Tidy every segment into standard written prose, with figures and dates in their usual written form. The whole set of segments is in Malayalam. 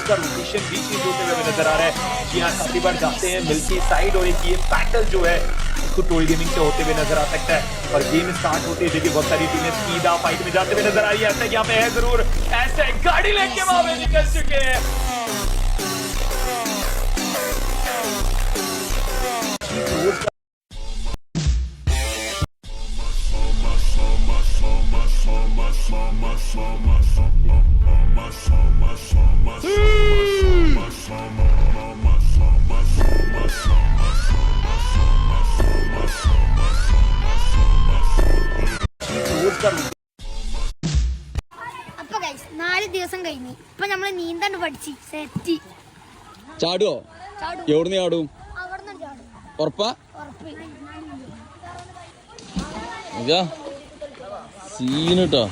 का रोटेशन भी चेंज होते हुए नजर आ रहा है। जी हाँ, काफी बार जाते हैं मिल्की साइड और एक ये बैटल जो है इसको टोल गेमिंग से होते हुए नजर आ सकता है। और गेम स्टार्ट होते हैं देखिए बहुत सारी टीमें सीधा फाइट में जाते हुए नजर आ रही है। ऐसा यहाँ पे है जरूर, ऐसे गाड़ी लेके वहां पे निकल चुके हैं। അപ്പൊ ഗൈസ് 4 ദിവസം കഴിഞ്ഞു. ഇപ്പൊ നമ്മള് നീന്താണ്ട് പഠിച്ചു സെറ്റ്. ചാടുവോ? എവിടുന്ന് ചാടും? അവിടുന്ന് ചാടും. ഉറപ്പാ? സീന് കേട്ടോ.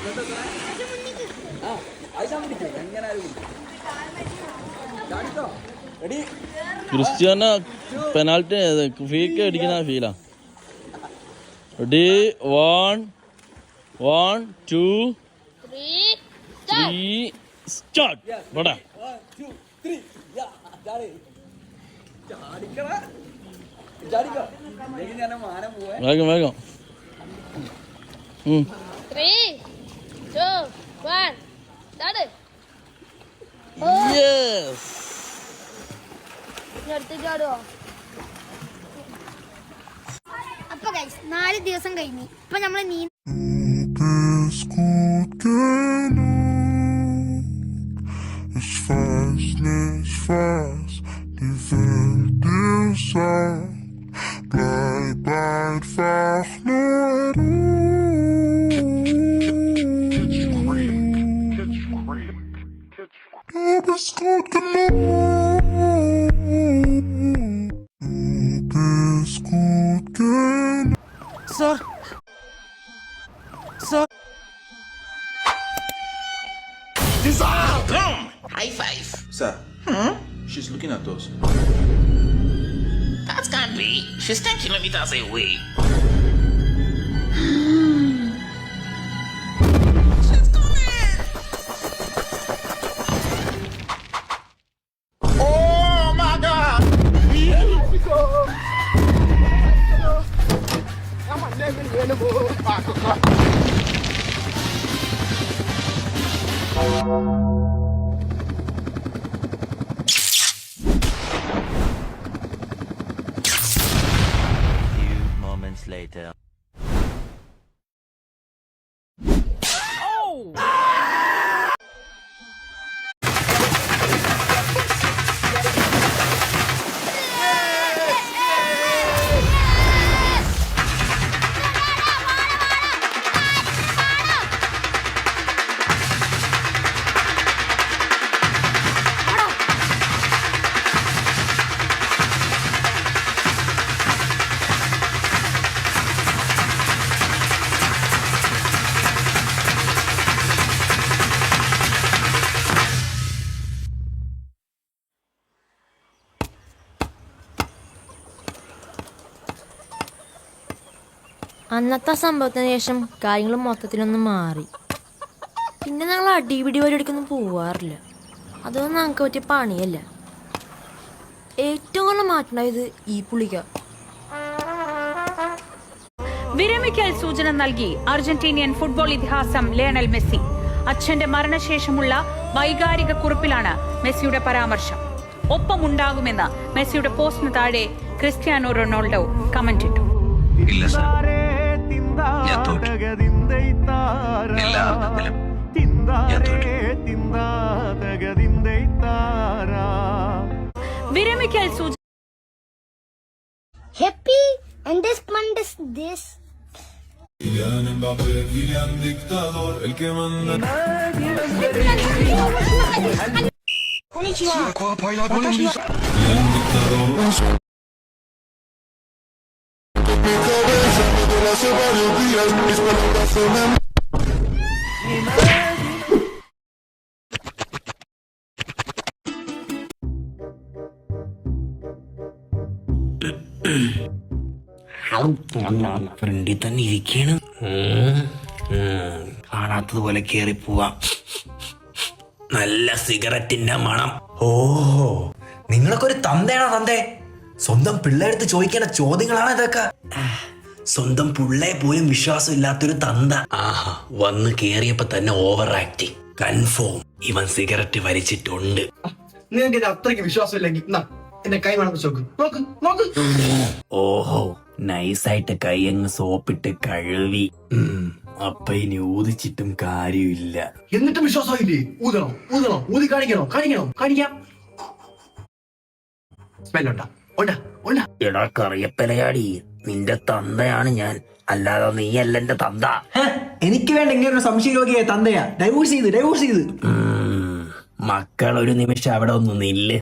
ക്രിസ്ത്യാനോ പെനാൽറ്റി ഫ്രീക്ക് അടിക്കുന്ന ഫീലാ. Ready 1 1 2 3 start. വേഗം വേഗം. 3 2 1 സ്റ്റാർട്ട്. യെസ്. അപ്പൊ ഗൈസ് 4 ദിവസം കഴിഞ്ഞു. ഇപ്പൊ നമ്മള് Ich weiß nicht, was die Welt dir sagt. Bleib einfach nur du. Du bist gut genug. Du bist gut genug. Sir. Sir. Come! High five. Sir, she's looking at us. That can't be. She's 10 kilometers away. She's coming! Oh my God! Later. അന്നത്തെ സംഭവത്തിന് ശേഷം കാര്യങ്ങൾ മൊത്തത്തിലൊന്ന് മാറി. പിന്നെ ഞങ്ങൾ അടിപിടി പരിപാടിക്കൊന്നും പോവാറില്ല. അതൊന്നും ഞങ്ങൾക്ക് പറ്റിയ പണിയല്ല. ഏറ്റവും കൂടുതൽ മാറ്റുണ്ടായത് ഈ പുള്ളിക്ക. വിരമിക്കൽ സൂചന നൽകി അർജന്റീനിയൻ ഫുട്ബോൾ ഇതിഹാസം ലയണൽ മെസ്സി. അച്ഛന്റെ മരണശേഷമുള്ള വൈകാരിക കുറിപ്പിലാണ് മെസ്സിയുടെ പരാമർശം. ഒപ്പമുണ്ടാകുമെന്ന് മെസ്സിയുടെ പോസ്റ്റിന് താഴെ ക്രിസ്ത്യാനോ റൊണാൾഡോ കമന്റ് ഇട്ടു. ഇല്ല സർ, ഞാൻ തോറ്റു. എല്ലാ അർത്ഥത്തിലും ഞാൻ തോറ്റു. വിരമിക്കൽ സൂചന happy and this month is this. Hace varios días mis palabras son ഫ്രണ്ടിൽ തന്നെ ഇരിക്കണം. കാണാത്തതുപോലെ കേറി പോവാം. നല്ല സിഗരറ്റിന്റെ മണം. ഓഹോ, നിങ്ങളൊക്കെ ഒരു തന്തയാണോ തന്തേ? സ്വന്തം പിള്ളേടുത്ത് ചോദിക്കേണ്ട ചോദ്യങ്ങളാണ് ഇതൊക്കെ. സ്വന്തം പുള്ളയെ പോലും വിശ്വാസം ഇല്ലാത്തൊരു തന്ത. ആഹാ, വന്ന് കേറിയപ്പോ തന്നെ ഓവർ ആക്ടിങ്. കൺഫേം ഇവൻ സിഗരറ്റ് വലിച്ചിട്ടുണ്ട്. നിങ്ങൾക്ക് ഇത് അത്രയ്ക്ക് വിശ്വാസം ഇല്ലെങ്കിൽ എന്റെ കൈ വേണം നോക്ക് നോക്ക്. ഓഹോ, നൈസായിട്ട് കൈ അങ്ങ് സോപ്പിട്ട് കഴുകി. അപ്പൊ ഇനി ഊതിച്ചിട്ടും കാര്യമില്ല. എന്നിട്ടും വിശ്വാസമില്ലേ? ഊതണോ ഊതി കാണിക്കാം. സ്മെല്ലുണ്ടാ? എടാ കറിയപ്പലയാടി, നിന്റെ തന്തയാണ് ഞാൻ, അല്ലാതെ നീയല്ല എന്റെ തന്ത. എനിക്ക് വേണ്ട ഇങ്ങനെ ഒരു സംശയരോഗിയായ തന്തയാ. ഡൈവോഴ്സ് ചെയ്ത്. മക്കൾ ഒരു നിമിഷം അവിടെ ഒന്ന് നില്ല്.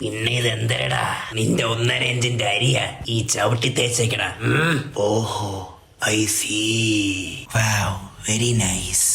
പിന്നെ ഇതെന്തരടാ? നിന്റെ 1.5 ഇഞ്ചിന്റെ അരിയ ഈ ചവിട്ടി തേച്ചേക്കടാ. ഓഹോ, I see. Wow, very nice.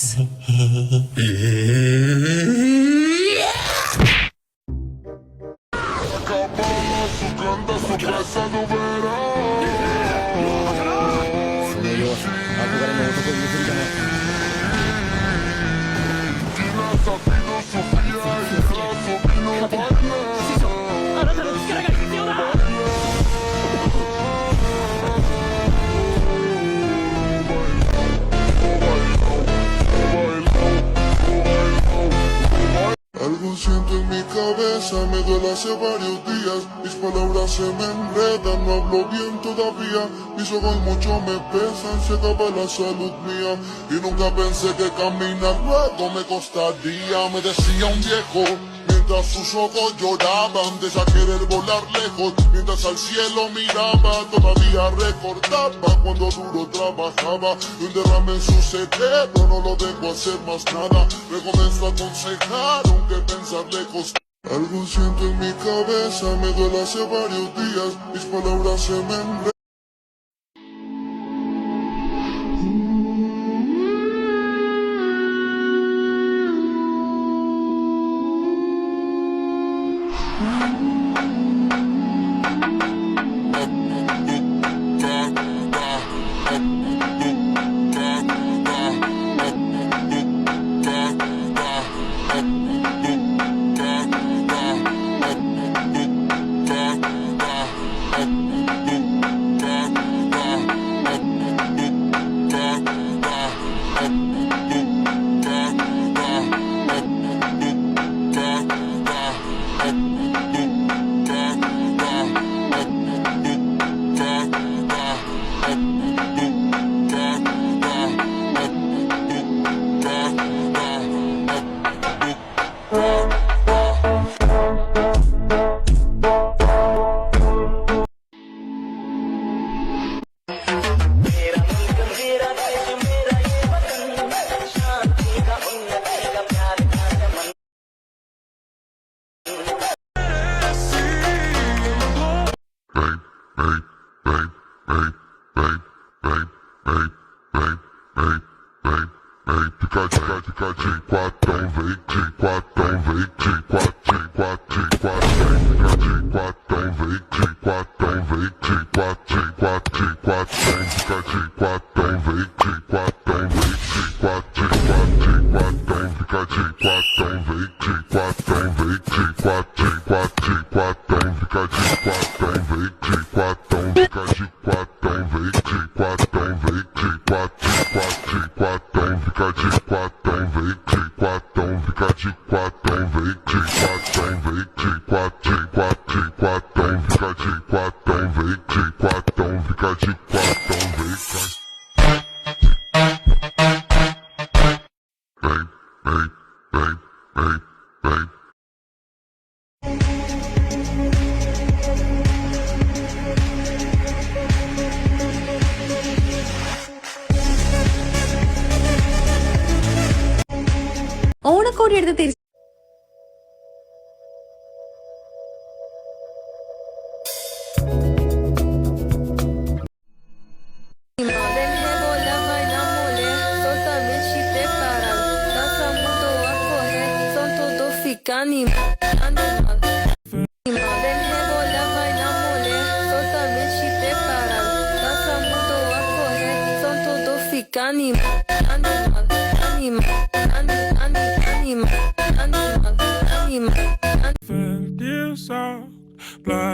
Algo siento en mi cabeza, me duele hace varios días. Mis palabras se me enredan, no hablo bien todavía. Mis ojos mucho me pesan, se acaba la salud mía. Y nunca pensé que caminar luego me costaría. Me decía un viejo, mientras sus ojos lloraban, de ya querer volar lejos. Mientras al cielo miraba, todavía recordaba cuando duro trabajaba. Y un derrame en su cerebro, no lo dejo hacer más nada. Me comenzó a aconsejar, aunque pensar lejos. Algo siento en mi cabeza, me duele hace varios días. Mis palabras se me enredan. ഓണക്കോടി എടുത്ത് തിരിച്ചു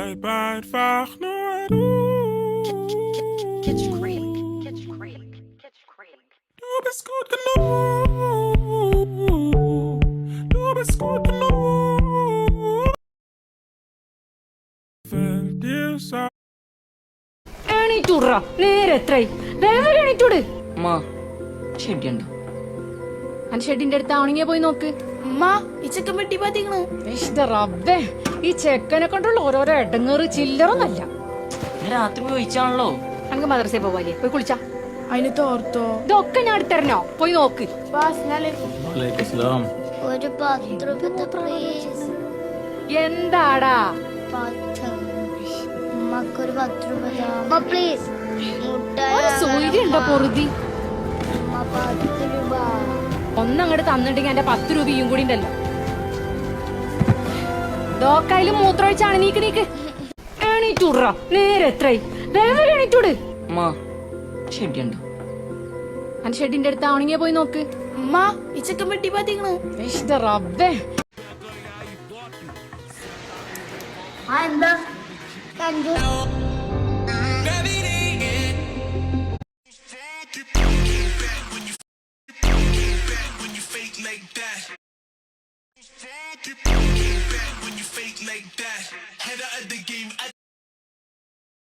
bleib einfach nur du. Du bist gut genug. Du bist gut genug. Wenn dir sagt. എണീറ്റുറ നേരെ എത്രയായി വേഗം എണീറ്റൂട് ഷെഡിയുണ്ട് അന്റെ ഷെഡിന്റെ അടുത്ത് ആവണെങ്കി പോയി നോക്ക് അമ്മ ഈ ചെക്കൻ വെട്ടി പാത്തിക്കണ്. റബ്ബേ ഈ ചെക്കനെ കൊണ്ടുള്ള ഓരോരോ ഇടങ്ങേറ് ചില്ലറൊന്നല്ല. രാത്രി പോയി ഒഴിച്ചാണല്ലോ. അങ്ങ് മദ്രസയിൽ പോവാല്ലേ പോയി കുളിച്ചാ. അതിന് തോർത്തോ ഇതൊക്കെ ഞാൻ എടുത്തരണോ പോയി നോക്ക്. ഒരു 10 രൂപത്തെ പ്ലീസ്. എന്താടാ ഉമ്മക്കൊരു 10 രൂപ പ്ലീസ്. ഒരു സൂര്യ ഉണ്ടോ പൊറുതി 10 രൂപ. ഒന്നങ്ങോട്ട് തന്നിട്ടെങ്കിൽ എന്റെ 10 രൂപയും കൂടി ഉണ്ടല്ലോ. ഡോക്കായാലും മൂത്രമൊഴിച്ചാണ് നീക്ക് എണീറ്റുറ നേരെ എത്രയായി വേഗം എണീറ്റൂട് ഷെഡിയുണ്ട് അന്റെ ഷെഡിന്റെ അടുത്ത് ആവണെങ്കി പോയി നോക്ക്. അമ്മ ഈ ചെക്കൻ വെട്ടി പാത്തിക്കണ്. റബ്ബേ എന്താ